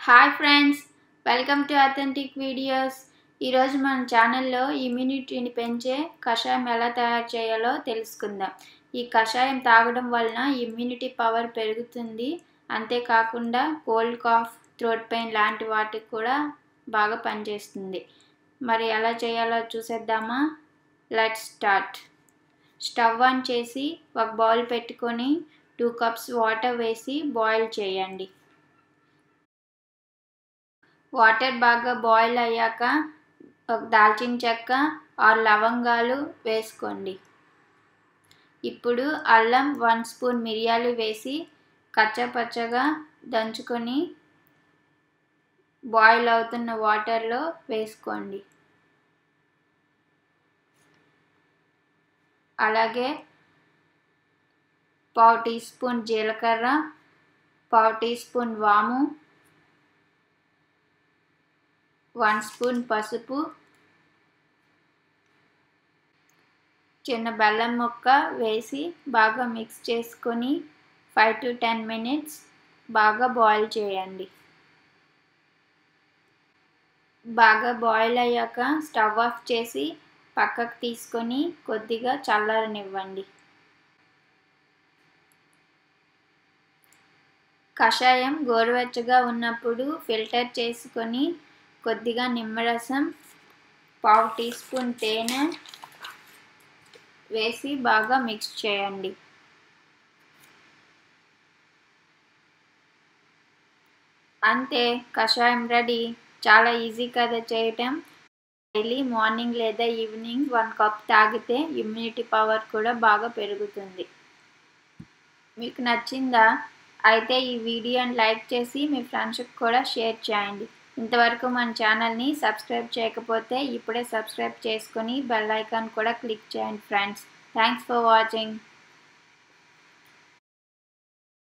Hi friends, welcome to authentic videos. ఈరోజు మన ఛానల్లో ఇమ్యూనిటీని పెంచే కషాయం ఎలా తయారు చేయాలో తెలుసుకుందాం. ఈ కషాయం తాగడం వలన ఇమ్యూనిటీ పవర్ పెరుగుతుంది. అంతేకాకుండా కోల్డ్, కాఫ్, థ్రోట్ పెయిన్ లాంటి వాటికి కూడా బాగా పనిచేస్తుంది. మరి ఎలా చేయాలో చూసేద్దామా? Let's start. స్టవ్ ఆన్ చేసి ఒక బౌల్ పెట్టుకొని 2 కప్స్ వాటర్ వేసి బాయిల్ చేయండి. వాటర్ బాగా బాయిల్ అయ్యాక ఒక దాల్చిన చెక్క 6 లవంగాలు వేసుకోండి. ఇప్పుడు అల్లం 1 స్పూన్ మిరియాలు వేసి కచ్చపచ్చగా దంచుకొని బాయిల్ అవుతున్న వాటర్లో వేసుకోండి. అలాగే 1/2 టీ స్పూన్ జీలకర్ర, 1/2 టీ స్పూన్ వాము, 1 స్పూన్ పసుపు, చిన్న బెల్లం ముక్క వేసి బాగా మిక్స్ చేసుకొని 5 to 10 minutes బాగా బాయిల్ చేయండి. బాగా బాయిల్ అయ్యాక స్టవ్ ఆఫ్ చేసి పక్కకు తీసుకొని కొద్దిగా చల్లారనివ్వండి. కషాయం గోరువెచ్చగా ఉన్నప్పుడు ఫిల్టర్ చేసుకొని కొద్దిగా నిమ్మరసం, 1/2 టీ స్పూన్ తేనె వేసి బాగా మిక్స్ చేయండి. అంతే, కషాయం రెడీ. చాలా ఈజీ కదా చేయటం. డైలీ మార్నింగ్ లేదా ఈవినింగ్ 1 కప్ తాగితే ఇమ్యూనిటీ పవర్ కూడా బాగా పెరుగుతుంది. మీకు నచ్చిందా? అయితే ఈ వీడియోని లైక్ చేసి మీ ఫ్రెండ్స్కి కూడా షేర్ చేయండి. ఇంతవరకు మన ఛానల్ని సబ్స్క్రైబ్ చేయకపోతే ఇప్పుడే సబ్స్క్రైబ్ చేసుకొని బెల్ ఐకాన్ కూడా క్లిక్ చేయండి ఫ్రెండ్స్. Thanks for watching.